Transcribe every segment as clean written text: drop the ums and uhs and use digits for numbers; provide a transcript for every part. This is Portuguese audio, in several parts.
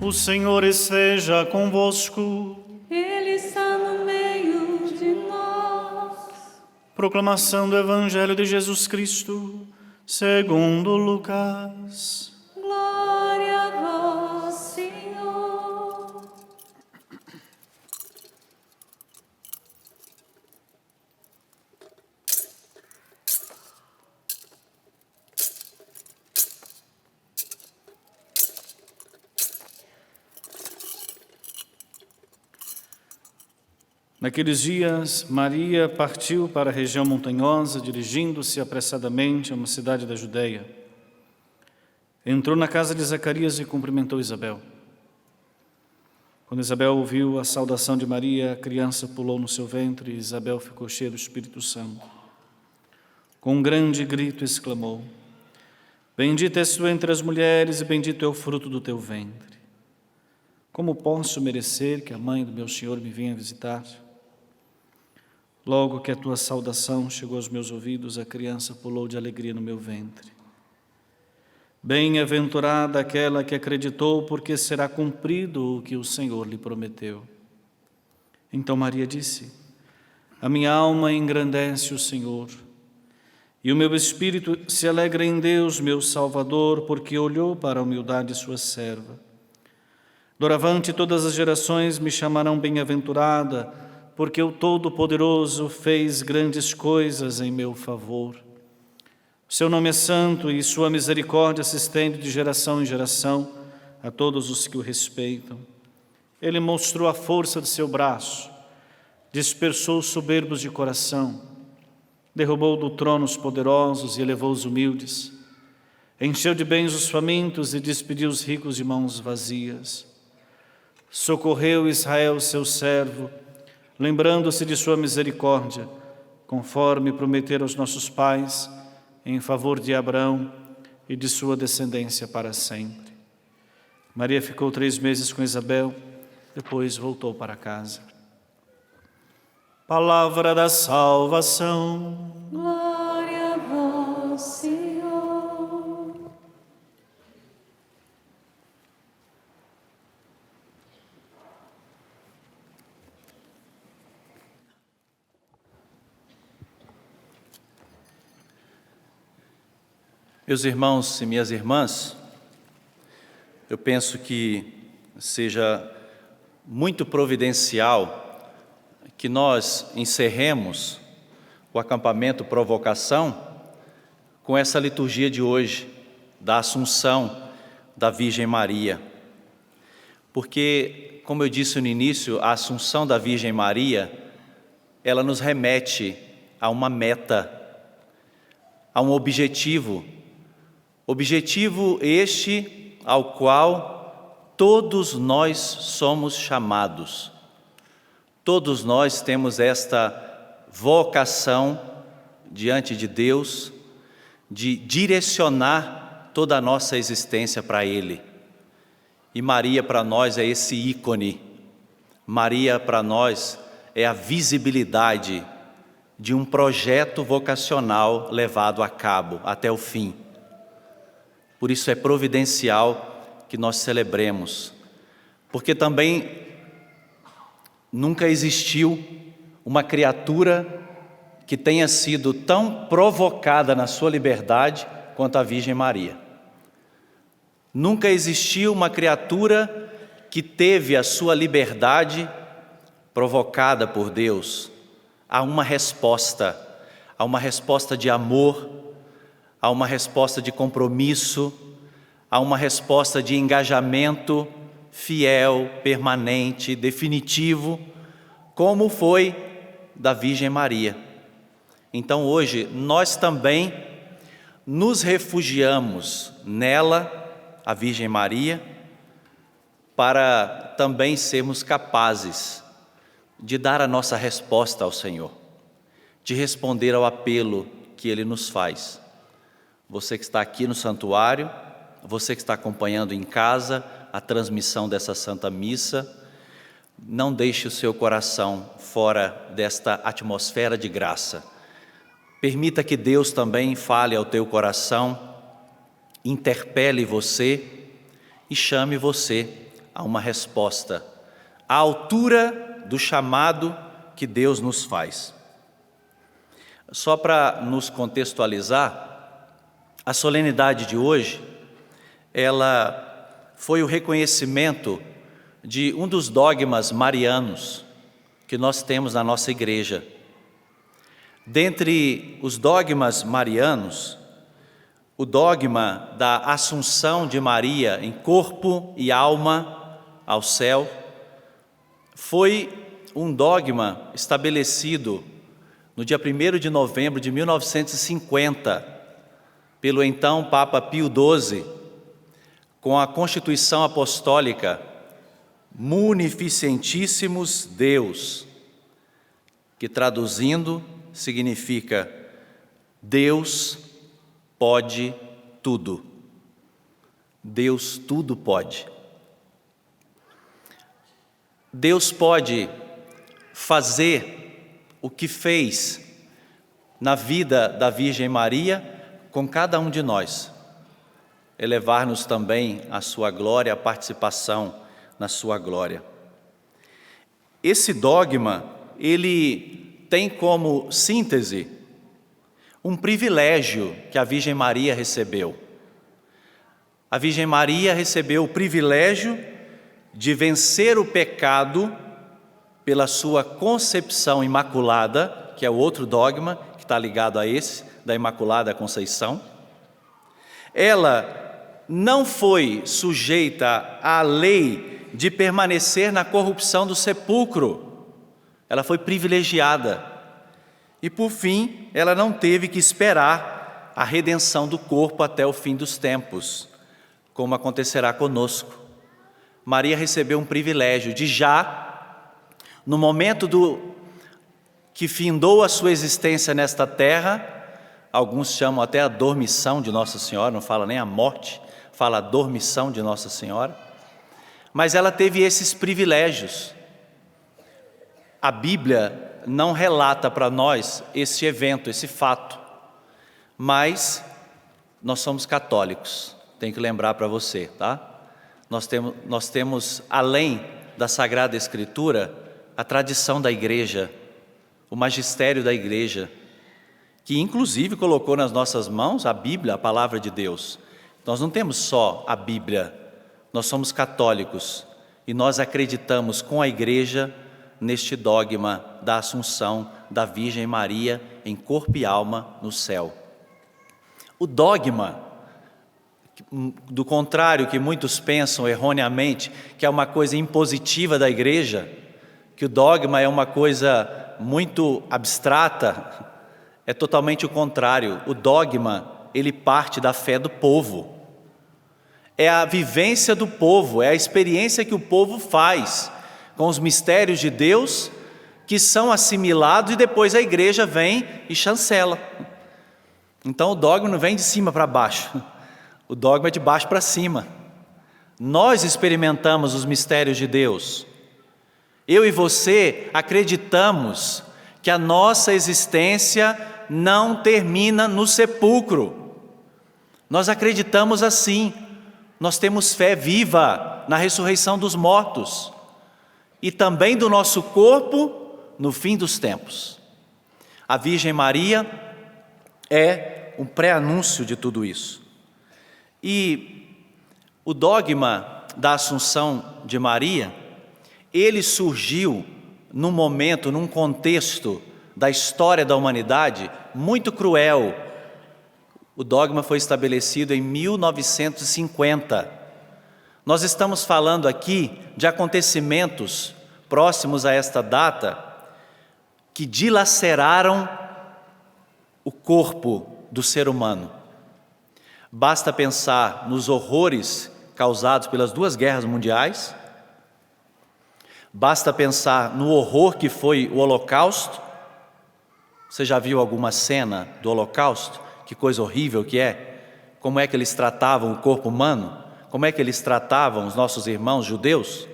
O Senhor esteja convosco. Ele está no meio de nós. Proclamação do Evangelho de Jesus Cristo, segundo Lucas. Glória a vós, Senhor. Naqueles dias, Maria partiu para a região montanhosa, dirigindo-se apressadamente a uma cidade da Judeia. Entrou na casa de Zacarias e cumprimentou Isabel. Quando Isabel ouviu a saudação de Maria, a criança pulou no seu ventre e Isabel ficou cheia do Espírito Santo. Com um grande grito exclamou: Bendita és tu entre as mulheres e bendito é o fruto do teu ventre. Como posso merecer que a mãe do meu Senhor me venha visitar? Logo que a tua saudação chegou aos meus ouvidos, a criança pulou de alegria no meu ventre. Bem-aventurada aquela que acreditou, porque será cumprido o que o Senhor lhe prometeu. Então Maria disse: A minha alma engrandece o Senhor, e o meu espírito se alegra em Deus, meu Salvador, porque olhou para a humildade de sua serva. Doravante todas as gerações me chamarão bem-aventurada, porque o Todo-Poderoso fez grandes coisas em meu favor. Seu nome é santo e sua misericórdia se estende de geração em geração a todos os que o respeitam. Ele mostrou a força de seu braço, dispersou os soberbos de coração, derrubou do trono os poderosos e elevou os humildes, encheu de bens os famintos e despediu os ricos de mãos vazias. Socorreu Israel, seu servo, lembrando-se de sua misericórdia, conforme prometera aos nossos pais, em favor de Abraão e de sua descendência para sempre. Maria ficou 3 meses com Isabel, depois voltou para casa. Palavra da salvação. Glória a vós, Senhor. Meus irmãos e minhas irmãs, eu penso que seja muito providencial que nós encerremos o acampamento Provocação com essa liturgia de hoje, da Assunção da Virgem Maria. Porque, como eu disse no início, a Assunção da Virgem Maria, ela nos remete a uma meta, a um objetivo este ao qual todos nós somos chamados. Todos nós temos esta vocação diante de Deus de direcionar toda a nossa existência para Ele. E Maria para nós é esse ícone. Maria para nós é a visibilidade de um projeto vocacional levado a cabo até o fim. Por isso é providencial que nós celebremos, porque também nunca existiu uma criatura que tenha sido tão provocada na sua liberdade quanto a Virgem Maria. Nunca existiu uma criatura que teve a sua liberdade provocada por Deus a uma resposta de amor, a uma resposta de compromisso, a uma resposta de engajamento fiel, permanente, definitivo, como foi da Virgem Maria. Então hoje nós também nos refugiamos nela, a Virgem Maria, para também sermos capazes de dar a nossa resposta ao Senhor, de responder ao apelo que Ele nos faz. Você que está aqui no santuário, você que está acompanhando em casa a transmissão dessa Santa Missa, não deixe o seu coração fora desta atmosfera de graça. Permita que Deus também fale ao teu coração, interpele você e chame você a uma resposta à altura do chamado que Deus nos faz. Só para nos contextualizar, a solenidade de hoje, ela foi o reconhecimento de um dos dogmas marianos que nós temos na nossa igreja. Dentre os dogmas marianos, o dogma da Assunção de Maria em corpo e alma ao céu foi um dogma estabelecido no dia 1º de novembro de 1950, pelo então Papa Pio XII, com a Constituição Apostólica Munificentissimus Deus, que traduzindo significa Deus pode tudo. Deus tudo pode. Deus pode fazer o que fez na vida da Virgem Maria com cada um de nós, elevar-nos também à sua glória, à participação na sua glória. Esse dogma, ele tem como síntese um privilégio que a Virgem Maria recebeu. A Virgem Maria recebeu o privilégio de vencer o pecado pela sua concepção imaculada, que é o outro dogma que está ligado a esse, da Imaculada Conceição. Ela não foi sujeita à lei de permanecer na corrupção do sepulcro. Ela foi privilegiada. E por fim, ela não teve que esperar a redenção do corpo até o fim dos tempos, como acontecerá conosco. Maria recebeu um privilégio de já, no momento que findou a sua existência nesta terra, alguns chamam até a dormição de Nossa Senhora, não fala nem a morte, fala a dormição de Nossa Senhora, mas ela teve esses privilégios. A Bíblia não relata para nós esse evento, esse fato, mas nós somos católicos, tenho que lembrar para você, tá? Nós temos, além da Sagrada Escritura, a tradição da Igreja, o magistério da Igreja, que inclusive colocou nas nossas mãos a Bíblia, a Palavra de Deus. Nós não temos só a Bíblia, nós somos católicos e nós acreditamos com a Igreja neste dogma da Assunção da Virgem Maria em corpo e alma no céu. O dogma, do contrário que muitos pensam erroneamente, que é uma coisa impositiva da Igreja, que o dogma é uma coisa muito abstrata, é totalmente o contrário. O dogma, ele parte da fé do povo. É a vivência do povo, é a experiência que o povo faz com os mistérios de Deus, que são assimilados e depois a Igreja vem e chancela. Então o dogma não vem de cima para baixo, o dogma é de baixo para cima. Nós experimentamos os mistérios de Deus. Eu e você acreditamos que a nossa existência não termina no sepulcro. Nós acreditamos assim, nós temos fé viva na ressurreição dos mortos e também do nosso corpo no fim dos tempos. A Virgem Maria é um pré-anúncio de tudo isso. E o dogma da Assunção de Maria, ele surgiu num momento, num contexto da história da humanidade muito cruel. O dogma foi estabelecido em 1950. Nós estamos falando aqui de acontecimentos próximos a esta data que dilaceraram o corpo do ser humano. Basta pensar nos horrores causados pelas 2 guerras mundiais, basta pensar no horror que foi o Holocausto. Você já viu alguma cena do Holocausto? Que coisa horrível que é! Como é que eles tratavam o corpo humano? Como é que eles tratavam os nossos irmãos judeus?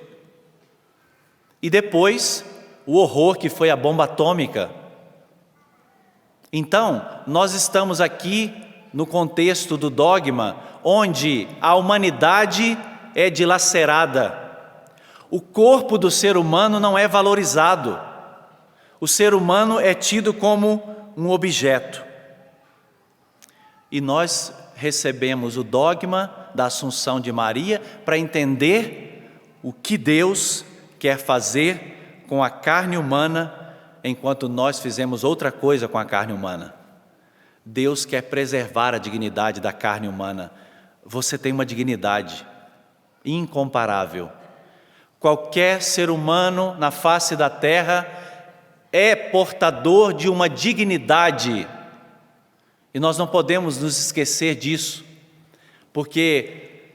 E depois, o horror que foi a bomba atômica. Então, nós estamos aqui no contexto do dogma, onde a humanidade é dilacerada. O corpo do ser humano não é valorizado. O ser humano é tido como um objeto. E nós recebemos o dogma da Assunção de Maria para entender o que Deus quer fazer com a carne humana, enquanto nós fizemos outra coisa com a carne humana. Deus quer preservar a dignidade da carne humana. Você tem uma dignidade incomparável. Qualquer ser humano na face da terra é portador de uma dignidade. E nós não podemos nos esquecer disso, porque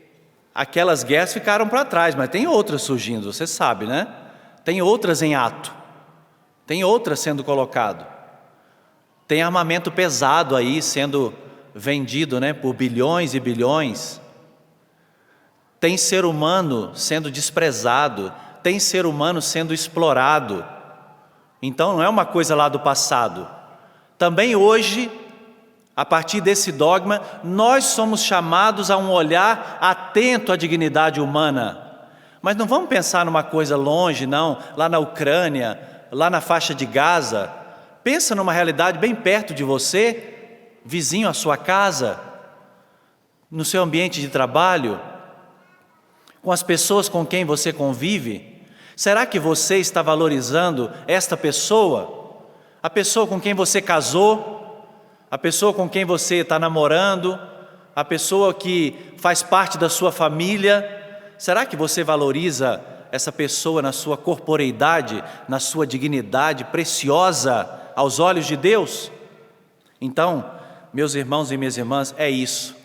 aquelas guerras ficaram para trás, mas tem outras surgindo, você sabe, né? Tem outras em ato, tem outras sendo colocado. Tem armamento pesado aí sendo vendido, né, por bilhões e bilhões. Tem ser humano sendo desprezado, tem ser humano sendo explorado. Então não é uma coisa lá do passado. Também hoje, a partir desse dogma, nós somos chamados a um olhar atento à dignidade humana. Mas não vamos pensar numa coisa longe, não, lá na Ucrânia, lá na faixa de Gaza. Pensa numa realidade bem perto de você, vizinho à sua casa, no seu ambiente de trabalho, com as pessoas com quem você convive. Será que você está valorizando esta pessoa? A pessoa com quem você casou? A pessoa com quem você está namorando? A pessoa que faz parte da sua família? Será que você valoriza essa pessoa na sua corporeidade, na sua dignidade preciosa aos olhos de Deus? Então, meus irmãos e minhas irmãs, é isso.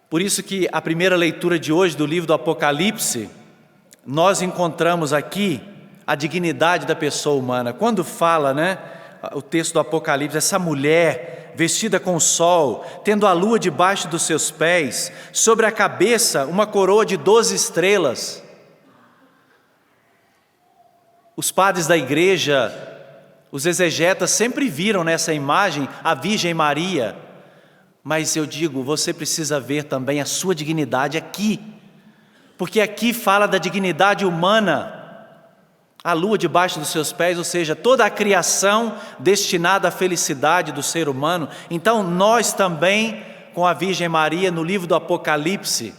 Por isso que a primeira leitura de hoje do livro do Apocalipse, nós encontramos aqui a dignidade da pessoa humana. Quando fala, né, o texto do Apocalipse, essa mulher vestida com o sol, tendo a lua debaixo dos seus pés, sobre a cabeça uma coroa de 12 estrelas. Os padres da igreja, os exegetas sempre viram nessa imagem a Virgem Maria, mas eu digo, você precisa ver também a sua dignidade aqui, porque aqui fala da dignidade humana. A lua debaixo dos seus pés, ou seja, toda a criação destinada à felicidade do ser humano. Então nós também, com a Virgem Maria, no livro do Apocalipse,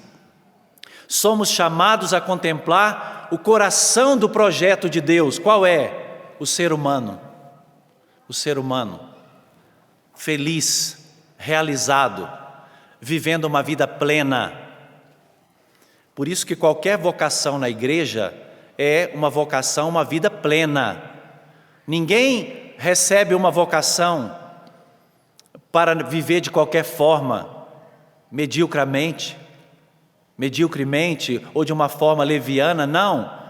somos chamados a contemplar o coração do projeto de Deus. Qual é? O ser humano. O ser humano, feliz, realizado, vivendo uma vida plena. Por isso que qualquer vocação na igreja é uma vocação, uma vida plena. Ninguém recebe uma vocação para viver de qualquer forma, mediocremente ou de uma forma leviana, não.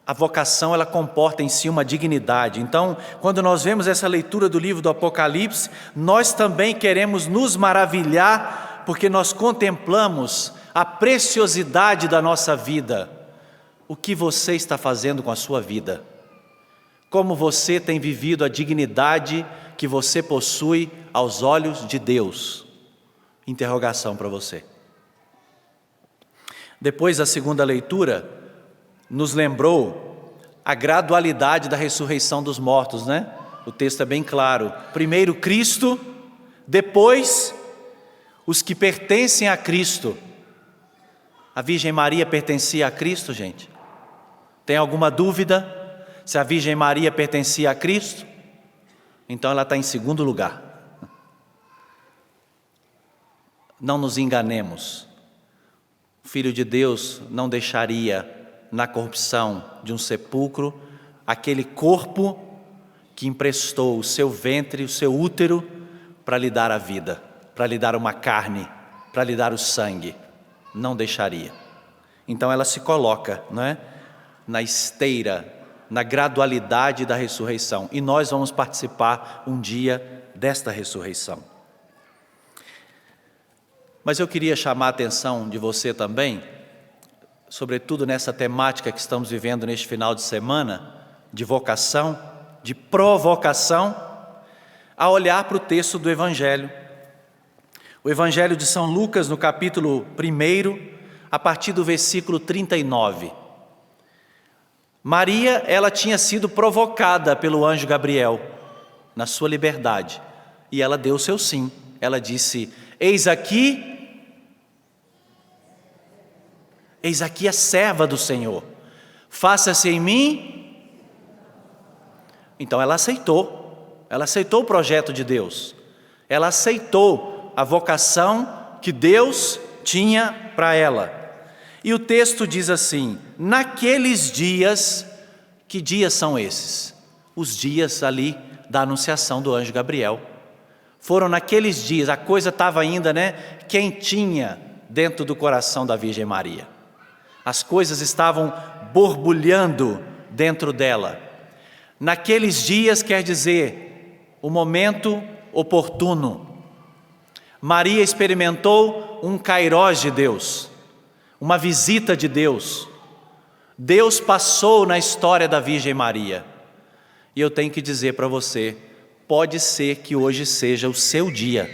A vocação, ela comporta em si uma dignidade. Então, quando nós vemos essa leitura do livro do Apocalipse, nós também queremos nos maravilhar, porque nós contemplamos a preciosidade da nossa vida. O que você está fazendo com a sua vida? Como você tem vivido a dignidade que você possui aos olhos de Deus? Interrogação para você. Depois, a segunda leitura nos lembrou a gradualidade da ressurreição dos mortos, né? O texto é bem claro. Primeiro Cristo, depois os que pertencem a Cristo. A Virgem Maria pertencia a Cristo, gente? Tem alguma dúvida se a Virgem Maria pertencia a Cristo? Então ela está em segundo lugar. Não nos enganemos. O Filho de Deus não deixaria na corrupção de um sepulcro aquele corpo que emprestou o seu ventre, o seu útero, para lhe dar a vida, para lhe dar uma carne, para lhe dar o sangue. Não deixaria. Então ela se coloca, não é, na esteira, na gradualidade da ressurreição. E nós vamos participar um dia desta ressurreição. Mas eu queria chamar a atenção de você também, sobretudo nessa temática que estamos vivendo neste final de semana, de vocação, de provocação, a olhar para o texto do Evangelho. O Evangelho de São Lucas, no capítulo 1, a partir do versículo 39. Maria, ela tinha sido provocada pelo anjo Gabriel na sua liberdade, e ela deu o seu sim. Ela disse: eis aqui a serva do Senhor, faça-se em mim. Então ela aceitou o projeto de Deus, ela aceitou a vocação que Deus tinha para ela. E o texto diz assim: naqueles dias, que dias são esses? Os dias ali da anunciação do anjo Gabriel. Foram naqueles dias, a coisa estava ainda, quentinha dentro do coração da Virgem Maria. As coisas estavam borbulhando dentro dela. Naqueles dias quer dizer o momento oportuno. Maria experimentou um kairós de Deus, uma visita de Deus. Deus passou na história da Virgem Maria. E eu tenho que dizer para você, pode ser que hoje seja o seu dia.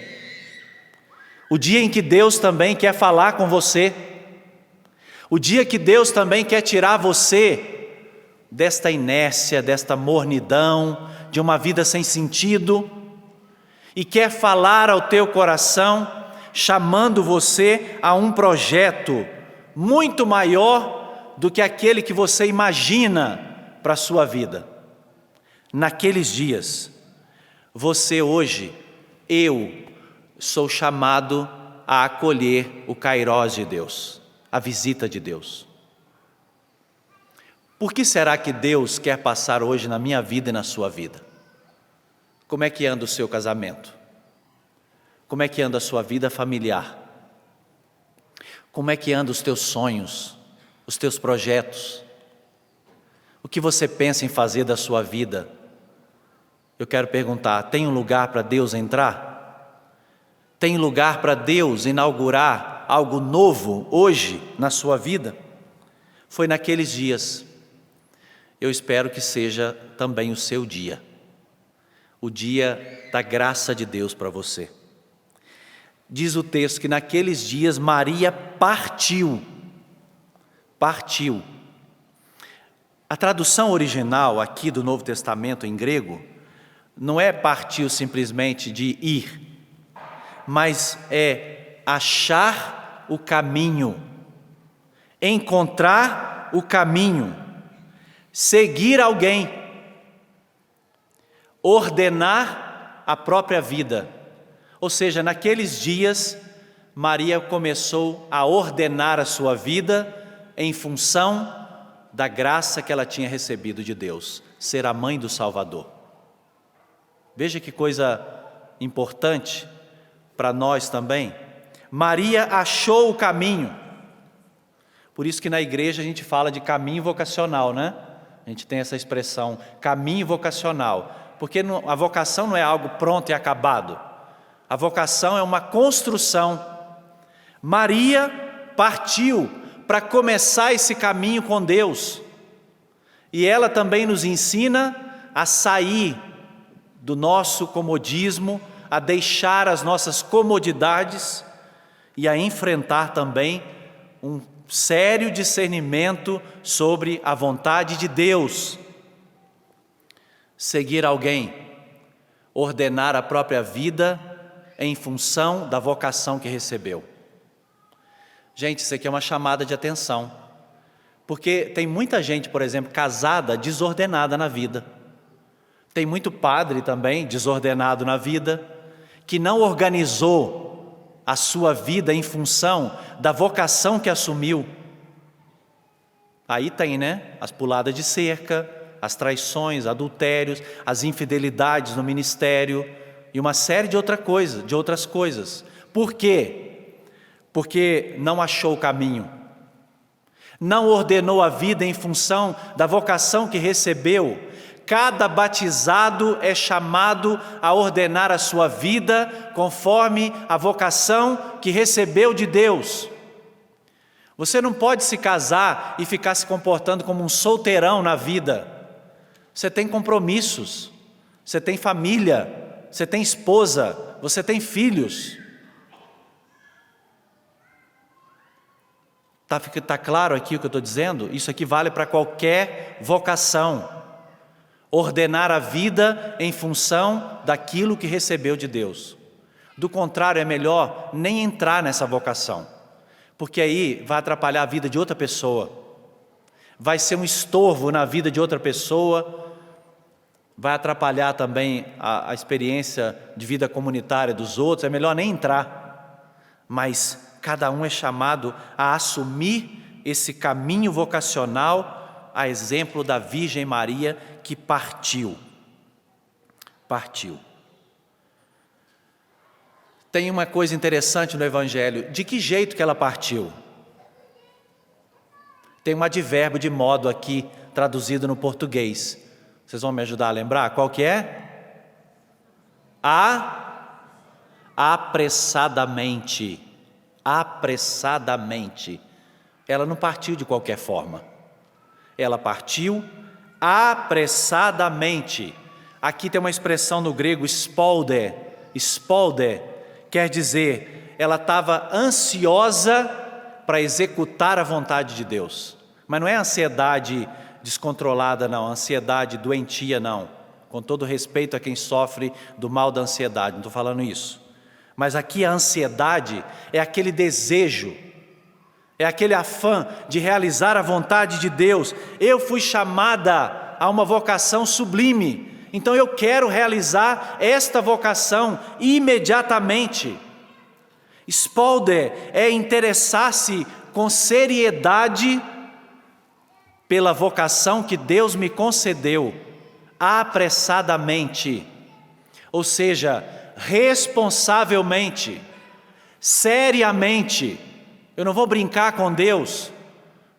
O dia em que Deus também quer falar com você. O dia que Deus também quer tirar você desta inércia, desta mornidão, de uma vida sem sentido, e quer falar ao teu coração, chamando você a um projeto muito maior do que aquele que você imagina para a sua vida. Naqueles dias, você hoje, eu sou chamado a acolher o kairós de Deus, a visita de Deus. Por que será que Deus quer passar hoje na minha vida e na sua vida? Como é que anda o seu casamento? Como é que anda a sua vida familiar? Como é que andam os teus sonhos, os teus projetos? O que você pensa em fazer da sua vida? Eu quero perguntar, tem um lugar para Deus entrar? Tem lugar para Deus inaugurar algo novo hoje na sua vida? Foi naqueles dias. Eu espero que seja também o seu dia. O dia da graça de Deus para você. Diz o texto que naqueles dias Maria partiu. Partiu. A tradução original aqui do Novo Testamento em grego não é partiu simplesmente de ir, mas é achar o caminho, encontrar o caminho, seguir alguém, ordenar a própria vida. Ou seja, naqueles dias, Maria começou a ordenar a sua vida em função da graça que ela tinha recebido de Deus, ser a mãe do Salvador. Veja que coisa importante para nós também. Maria achou o caminho. Por isso que na igreja a gente fala de caminho vocacional, né? A gente tem essa expressão, caminho vocacional. Porque a vocação não é algo pronto e acabado. A vocação é uma construção. Maria partiu para começar esse caminho com Deus. E ela também nos ensina a sair do nosso comodismo, a deixar as nossas comodidades e a enfrentar também um sério discernimento sobre a vontade de Deus. Seguir alguém, ordenar a própria vida em função da vocação que recebeu. Gente, isso aqui é uma chamada de atenção, porque tem muita gente, por exemplo, casada, desordenada na vida. Tem muito padre também, desordenado na vida, que não organizou a sua vida em função da vocação que assumiu. Aí tem, as puladas de cerca, as traições, adultérios, as infidelidades no ministério e uma série de outras coisas. Por quê? Porque não achou o caminho, não ordenou a vida em função da vocação que recebeu. Cada batizado é chamado a ordenar a sua vida conforme a vocação que recebeu de Deus. Você não pode se casar e ficar se comportando como um solteirão na vida. Você tem compromissos, você tem família, você tem esposa, você tem filhos. Tá claro aqui o que eu estou dizendo? Isso aqui vale para qualquer vocação. Ordenar a vida em função daquilo que recebeu de Deus. Do contrário, é melhor nem entrar nessa vocação, porque aí vai atrapalhar a vida de outra pessoa, vai ser um estorvo na vida de outra pessoa, vai atrapalhar também a experiência de vida comunitária dos outros. É melhor nem entrar, mas cada um é chamado a assumir esse caminho vocacional, a exemplo da Virgem Maria, que partiu. Tem uma coisa interessante no Evangelho. De que jeito que ela partiu? Tem um advérbio de modo aqui, traduzido no português. Vocês vão me ajudar a lembrar? Qual que é? Apressadamente. Apressadamente. Ela não partiu de qualquer forma. Ela partiu apressadamente. Aqui tem uma expressão no grego, spolde. Spolde quer dizer, ela estava ansiosa para executar a vontade de Deus. Mas não é ansiedade descontrolada, não, ansiedade doentia, não. Com todo respeito a quem sofre do mal da ansiedade, não estou falando isso. Mas aqui a ansiedade é aquele desejo, é aquele afã de realizar a vontade de Deus. Eu fui chamada a uma vocação sublime, então eu quero realizar esta vocação imediatamente. Spolde é interessar-se com seriedade pela vocação que Deus me concedeu, apressadamente, ou seja, responsavelmente, seriamente. Eu não vou brincar com Deus,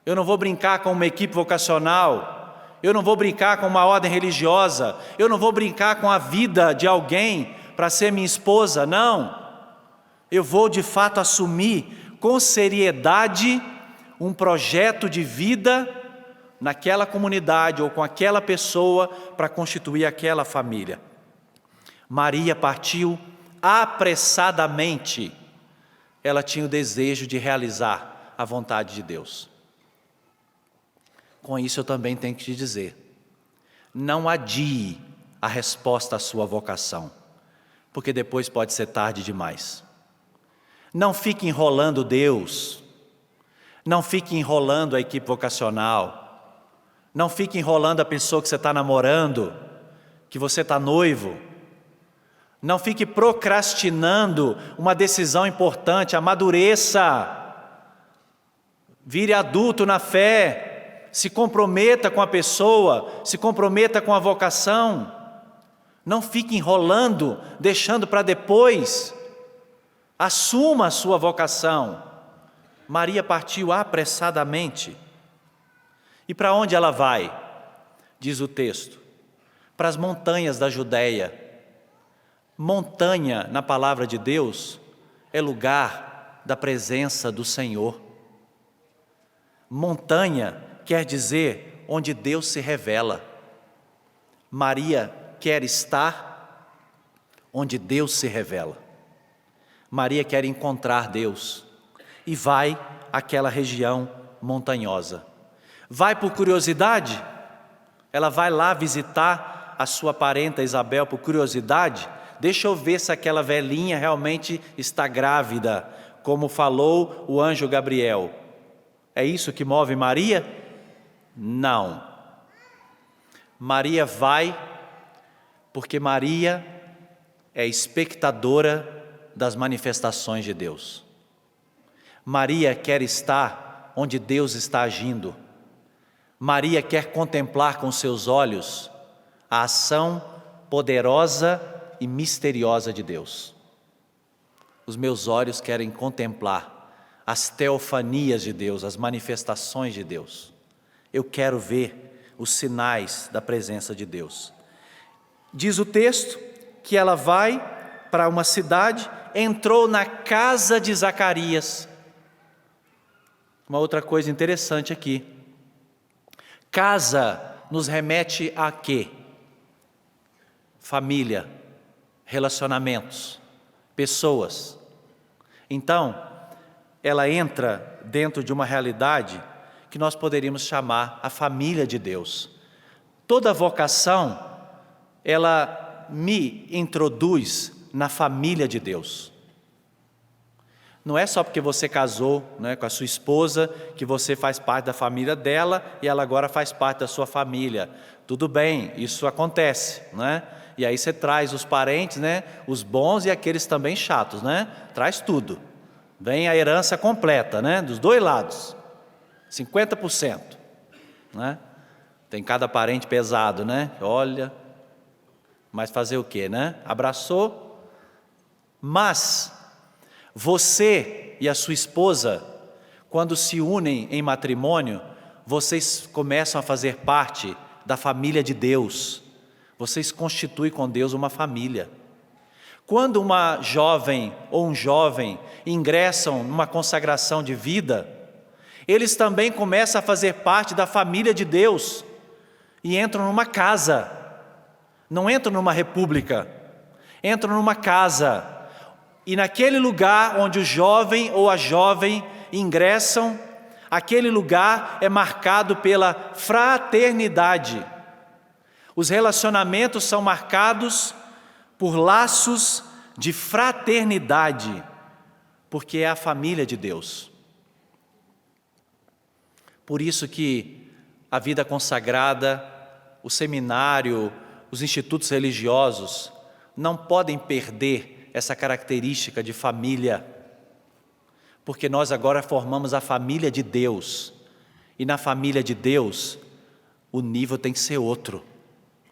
eu não vou brincar com uma equipe vocacional, eu não vou brincar com uma ordem religiosa, eu não vou brincar com a vida de alguém para ser minha esposa, não. Eu vou de fato assumir com seriedade um projeto de vida naquela comunidade ou com aquela pessoa para constituir aquela família. Maria partiu apressadamente. Ela tinha o desejo de realizar a vontade de Deus. Com isso eu também tenho que te dizer, não adie a resposta à sua vocação, porque depois pode ser tarde demais. Não fique enrolando Deus, não fique enrolando a equipe vocacional, não fique enrolando a pessoa que você está namorando, que você está noivo. Não fique procrastinando uma decisão importante, amadureça, vire adulto na fé, se comprometa com a pessoa, se comprometa com a vocação. Não fique enrolando, deixando para depois. Assuma a sua vocação. Maria partiu apressadamente. E para onde ela vai? Diz o texto. Para as montanhas da Judéia. Montanha, na palavra de Deus, é lugar da presença do Senhor. Montanha quer dizer onde Deus se revela. Maria quer estar onde Deus se revela. Maria quer encontrar Deus e vai àquela região montanhosa. Vai por curiosidade? Ela vai lá visitar a sua parenta Isabel por curiosidade? Deixa eu ver se aquela velhinha realmente está grávida, como falou o anjo Gabriel. É isso que move Maria? Não. Maria vai porque Maria é espectadora das manifestações de Deus. Maria quer estar onde Deus está agindo. Maria quer contemplar com seus olhos a ação poderosa e misteriosa de Deus. Os meus olhos querem contemplar as teofanias de Deus, as manifestações de Deus. Eu quero ver os sinais da presença de Deus. Diz o texto que ela vai para uma cidade, entrou na casa de Zacarias. Uma outra coisa interessante aqui. Casa nos remete a quê? Família, relacionamentos, pessoas. Então, ela entra dentro de uma realidade que nós poderíamos chamar a família de Deus. Toda vocação, ela me introduz na família de Deus. Não é só porque você casou, né, com a sua esposa, que você faz parte da família dela e ela agora faz parte da sua família. Tudo bem, isso acontece, né? E aí você traz os parentes, né, os bons e aqueles também chatos, né? Traz tudo. Vem a herança completa, né, dos dois lados. 50%, né? Tem cada parente pesado, né? Olha, mas fazer o quê, né? Abraçou. Mas você e a sua esposa, quando se unem em matrimônio, vocês começam a fazer parte da família de Deus. Vocês constituem com Deus uma família. Quando uma jovem ou um jovem ingressam numa consagração de vida, eles também começam a fazer parte da família de Deus e entram numa casa. Não entram numa república, entram numa casa. E naquele lugar onde o jovem ou a jovem ingressam, aquele lugar é marcado pela fraternidade. Os relacionamentos são marcados por laços de fraternidade, porque é a família de Deus. Por isso que a vida consagrada, o seminário, os institutos religiosos não podem perder essa característica de família, porque nós agora formamos a família de Deus, e na família de Deus o nível tem que ser outro,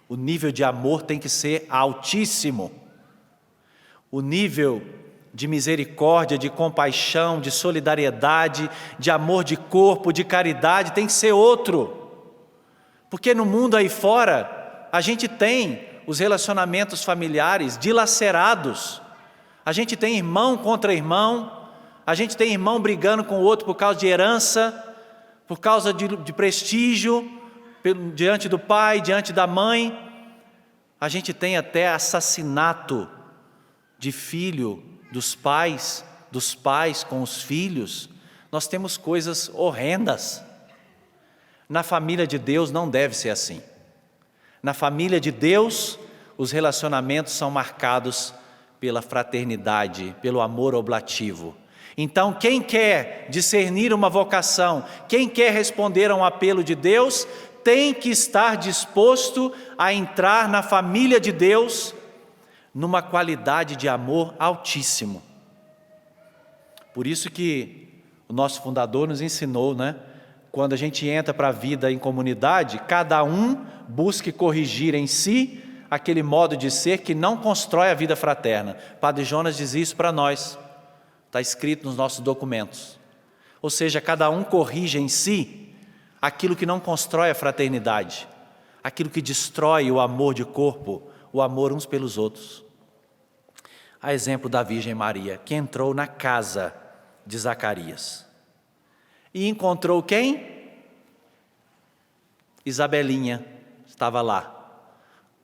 o nível de amor tem que ser altíssimo, o nível de misericórdia, de compaixão, de solidariedade, de amor de corpo, de caridade tem que ser outro, porque no mundo aí fora a gente tem os relacionamentos familiares dilacerados, a gente tem irmão contra irmão, a gente tem irmão brigando com o outro por causa de herança, por causa de prestígio, diante do pai, diante da mãe. A gente tem até assassinato de filho dos pais com os filhos. Nós temos coisas horrendas. Na família de Deus não deve ser assim. Na família de Deus, os relacionamentos são marcados pela fraternidade, pelo amor oblativo. Então, quem quer discernir uma vocação, quem quer responder a um apelo de Deus, tem que estar disposto a entrar na família de Deus numa qualidade de amor altíssimo. Por isso que o nosso fundador nos ensinou, né? Quando a gente entra para a vida em comunidade, cada um busque corrigir em si aquele modo de ser que não constrói a vida fraterna. Padre Jonas diz isso para nós, está escrito nos nossos documentos. Ou seja, cada um corrige em si aquilo que não constrói a fraternidade, aquilo que destrói o amor de corpo, o amor uns pelos outros. A exemplo da Virgem Maria, que entrou na casa de Zacarias. E encontrou quem? Isabelinha, estava lá.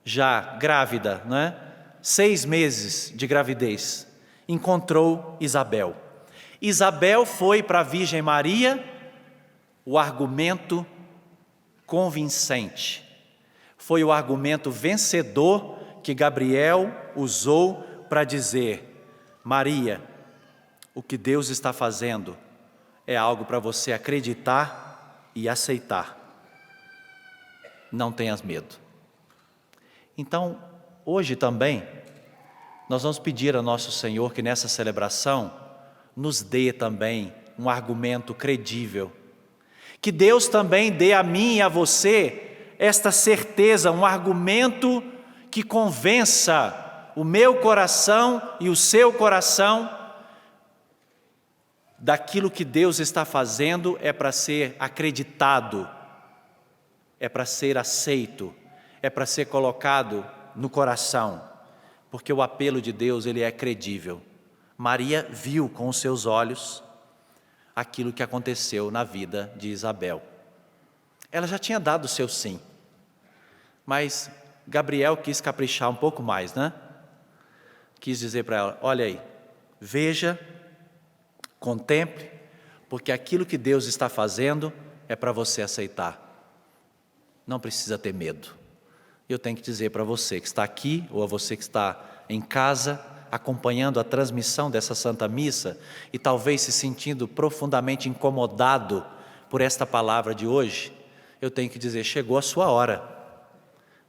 Já grávida, não é? 6 meses de gravidez, encontrou Isabel. Isabel foi para a Virgem Maria o argumento convincente, foi o argumento vencedor que Gabriel usou para dizer: Maria, o que Deus está fazendo é algo para você acreditar e aceitar. Não tenhas medo. Então, hoje também, nós vamos pedir ao nosso Senhor que nessa celebração nos dê também um argumento credível. Que Deus também dê a mim e a você esta certeza, um argumento que convença o meu coração e o seu coração daquilo que Deus está fazendo é para ser acreditado, é para ser aceito, é para ser colocado no coração, porque o apelo de Deus, ele é credível. Maria viu com os seus olhos aquilo que aconteceu na vida de Isabel. Ela já tinha dado o seu sim, mas Gabriel quis caprichar um pouco mais, né? Quis dizer para ela: olha aí, veja, contemple, porque aquilo que Deus está fazendo é para você aceitar. Não precisa ter medo. Eu tenho que dizer para você que está aqui, ou a você que está em casa, acompanhando a transmissão dessa Santa Missa, e talvez se sentindo profundamente incomodado por esta palavra de hoje, eu tenho que dizer, chegou a sua hora.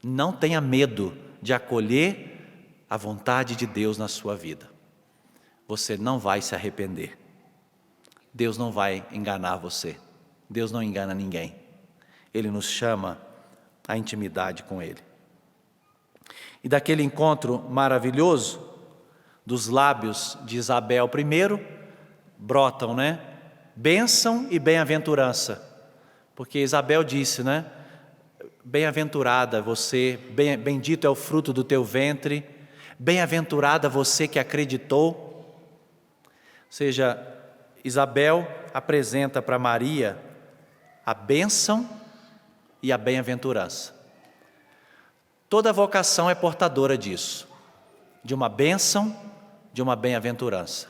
Não tenha medo de acolher a vontade de Deus na sua vida. Você não vai se arrepender. Deus não vai enganar você. Deus não engana ninguém. Ele nos chama à intimidade com Ele. E daquele encontro maravilhoso, dos lábios de Isabel primeiro, brotam, bênção e bem-aventurança. Porque Isabel disse, bem-aventurada você, bendito é o fruto do teu ventre, bem-aventurada você que acreditou. Ou seja, Isabel apresenta para Maria a bênção e a bem-aventurança. Toda vocação é portadora disso, de uma bênção, de uma bem-aventurança.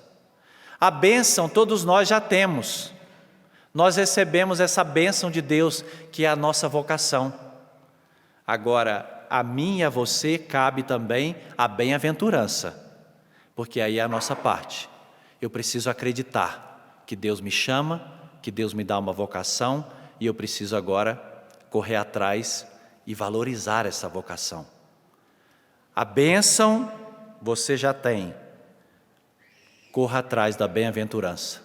A bênção todos nós já temos. Nós recebemos essa bênção de Deus, que é a nossa vocação. Agora, a mim e a você cabe também a bem-aventurança, porque aí é a nossa parte. Eu preciso acreditar que Deus me chama, que Deus me dá uma vocação, e eu preciso agora correr atrás e valorizar essa vocação. A bênção você já tem. Corra atrás da bem-aventurança.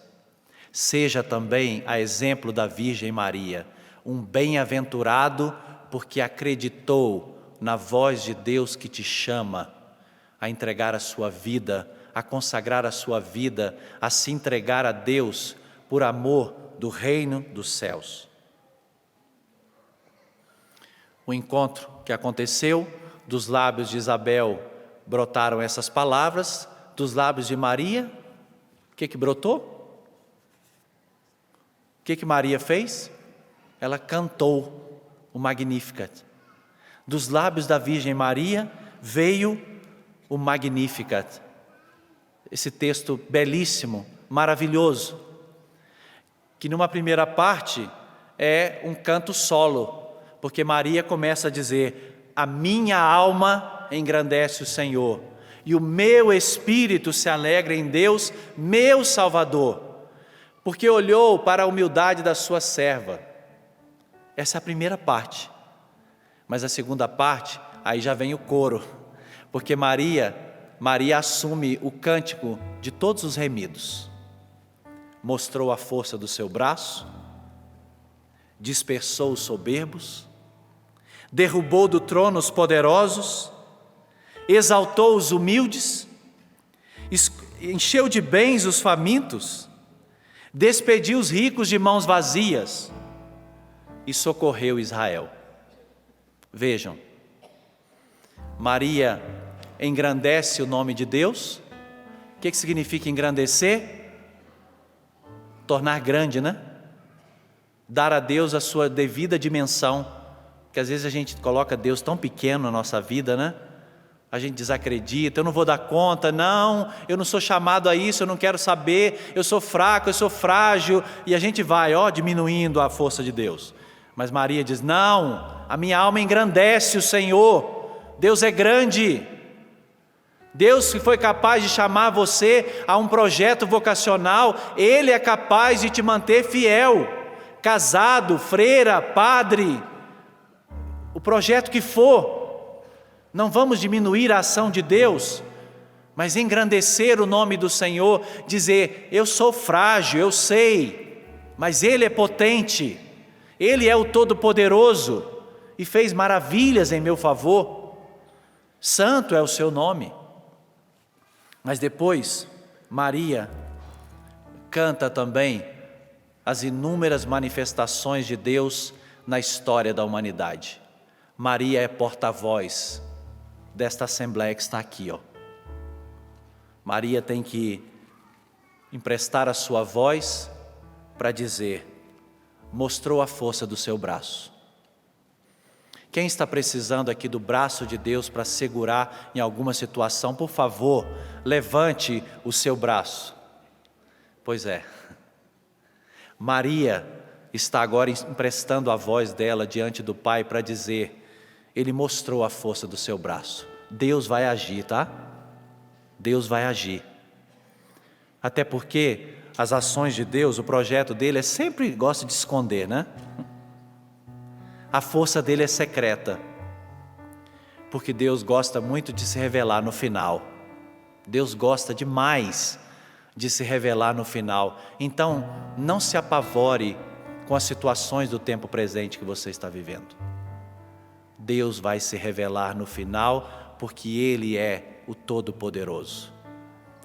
Seja também a exemplo da Virgem Maria, um bem-aventurado porque acreditou na voz de Deus que te chama a entregar a sua vida, a consagrar a sua vida, a se entregar a Deus por amor do reino dos céus. O encontro que aconteceu, dos lábios de Isabel brotaram essas palavras, dos lábios de Maria, o que brotou? O que Maria fez? Ela cantou o Magnificat. Dos lábios da Virgem Maria veio o Magnificat. Esse texto belíssimo, maravilhoso, que numa primeira parte é um canto solo, porque Maria começa a dizer: a minha alma engrandece o Senhor, e o meu espírito se alegra em Deus, meu Salvador, porque olhou para a humildade da sua serva. Essa é a primeira parte. Mas a segunda parte, aí já vem o coro, porque Maria assume o cântico de todos os remidos. Mostrou a força do seu braço, dispersou os soberbos, derrubou do trono os poderosos, exaltou os humildes, encheu de bens os famintos, despediu os ricos de mãos vazias e socorreu Israel. Vejam, Maria engrandece o nome de Deus. O que significa engrandecer? Tornar grande, Dar a Deus a sua devida dimensão, porque às vezes a gente coloca Deus tão pequeno na nossa vida, A gente desacredita, eu não vou dar conta, não, eu não sou chamado a isso, eu não quero saber, eu sou fraco, eu sou frágil, e a gente vai, diminuindo a força de Deus. Mas Maria diz: não, a minha alma engrandece o Senhor, Deus é grande. Deus que foi capaz de chamar você a um projeto vocacional, Ele é capaz de te manter fiel, casado, freira, padre, o projeto que for. Não vamos diminuir a ação de Deus, mas engrandecer o nome do Senhor, dizer: eu sou frágil, eu sei, mas Ele é potente, Ele é o Todo-Poderoso e fez maravilhas em meu favor. Santo é o seu nome. Mas depois, Maria canta também as inúmeras manifestações de Deus na história da humanidade. Maria é porta-voz desta assembleia que está aqui, Maria tem que emprestar a sua voz para dizer: mostrou a força do seu braço. Quem está precisando aqui do braço de Deus para segurar em alguma situação, por favor, levante o seu braço. Pois é. Maria está agora emprestando a voz dela diante do Pai para dizer: Ele mostrou a força do seu braço. Deus vai agir, tá? Deus vai agir. Até porque as ações de Deus, o projeto dele sempre gosta de esconder, né? A força dele é secreta, porque Deus gosta muito de se revelar no final. Deus gosta demais de se revelar no final. Então, não se apavore com as situações do tempo presente que você está vivendo. Deus vai se revelar no final, porque Ele é o Todo-Poderoso.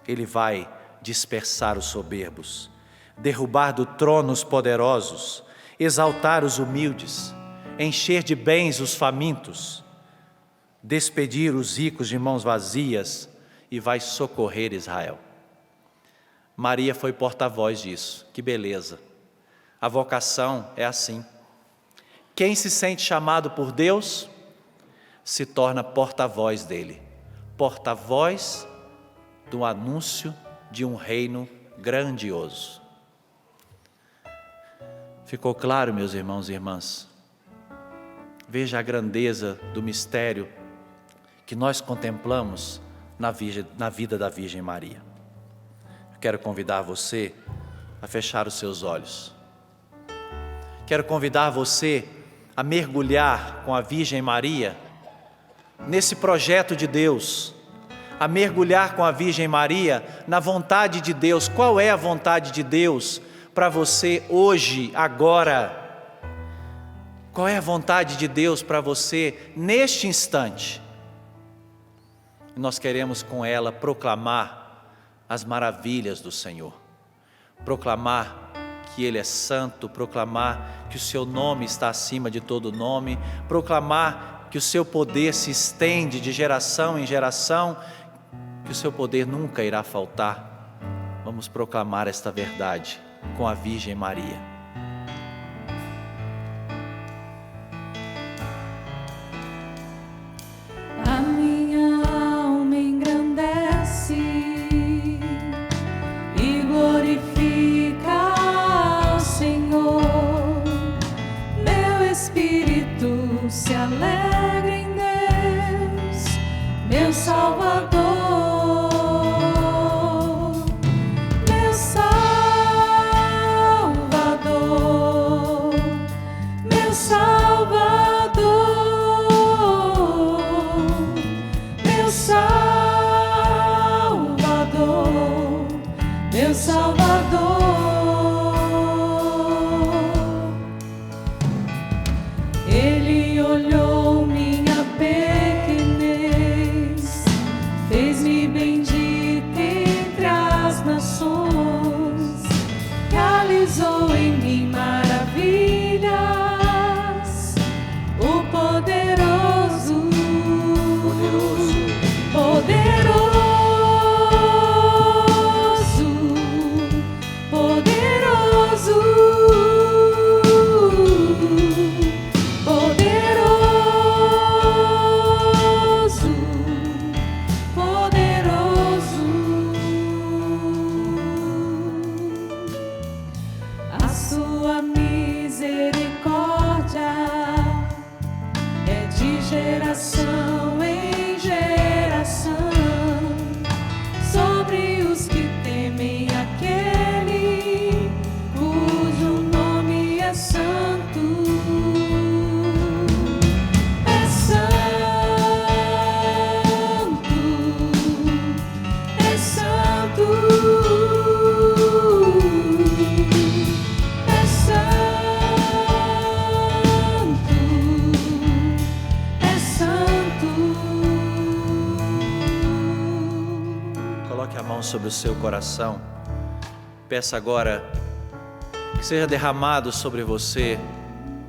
Ele vai dispersar os soberbos, derrubar do trono os poderosos, exaltar os humildes, encher de bens os famintos, despedir os ricos de mãos vazias e vai socorrer Israel. Maria foi porta-voz disso. Que beleza! A vocação é assim. Quem se sente chamado por Deus se torna porta-voz dele, porta-voz do anúncio de um reino grandioso. Ficou claro, meus irmãos e irmãs? Veja a grandeza do mistério que nós contemplamos na vida da Virgem Maria. Eu quero convidar você a fechar os seus olhos. Quero convidar você a mergulhar com a Virgem Maria nesse projeto de Deus, a mergulhar com a Virgem Maria na vontade de Deus. Qual é a vontade de Deus para você hoje, agora? Qual é a vontade de Deus para você neste instante? Nós queremos com ela proclamar as maravilhas do Senhor, proclamar que Ele é santo, proclamar que o seu nome está acima de todo nome, proclamar que o seu poder se estende de geração em geração, que o seu poder nunca irá faltar. Vamos proclamar esta verdade com a Virgem Maria. A minha alma engrandece e glorifica ao Senhor. Meu espírito se alegra em Deus, meu Salvador. Meu Salvador, meu Salvador, meu Salvador, meu Salvador. Ele olhou minha pequenez, fez-me bendita entre as nações, realizou em mim maravilhas, o poderoso, poderoso, poderoso, poderoso, poderoso. A sua misericórdia é de geração em geração sobre os que temem aquele cujo nome é santo. É santo, é santo, é santo, Coloque a mão sobre o seu coração. Peça agora que seja derramado sobre você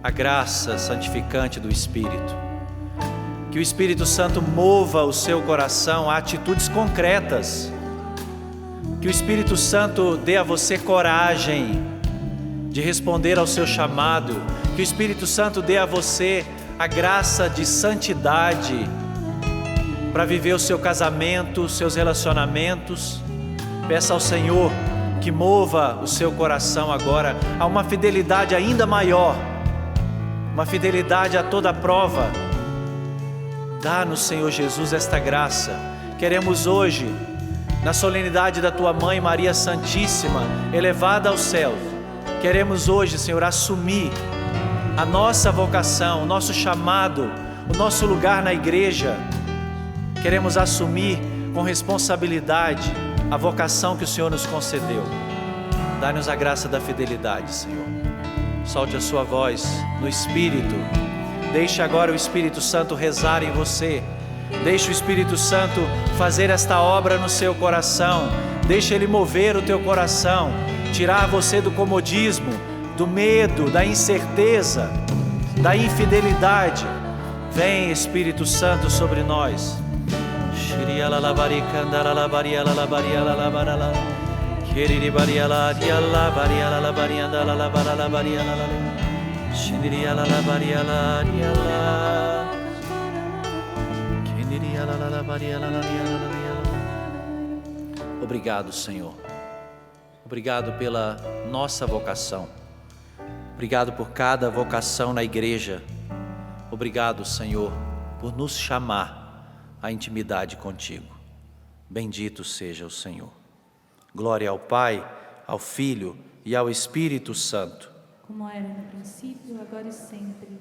a graça santificante do Espírito. Que o Espírito Santo mova o seu coração a atitudes concretas. Que o Espírito Santo dê a você coragem de responder ao seu chamado. Que o Espírito Santo dê a você a graça de santidade para viver o seu casamento, os seus relacionamentos. Peça ao Senhor que mova o seu coração agora a uma fidelidade ainda maior, uma fidelidade a toda prova. Dá-nos, Senhor Jesus, esta graça. Queremos hoje, na solenidade da Tua Mãe Maria Santíssima, elevada ao céu, queremos hoje, Senhor, assumir a nossa vocação, o nosso chamado, o nosso lugar na igreja. Queremos assumir com responsabilidade a vocação que o Senhor nos concedeu. Dá-nos a graça da fidelidade, Senhor. Solte a sua voz no Espírito. Deixe agora o Espírito Santo rezar em você. Deixe o Espírito Santo fazer esta obra no seu coração. Deixe Ele mover o teu coração, tirar você do comodismo, do medo, da incerteza, da infidelidade. Vem, Espírito Santo, sobre nós. Obrigado, Senhor. Obrigado pela nossa vocação. Obrigado por cada vocação na igreja. Obrigado, Senhor, por nos chamar à intimidade contigo. Bendito seja o Senhor. Glória ao Pai, ao Filho e ao Espírito Santo. Como era no princípio, agora e sempre.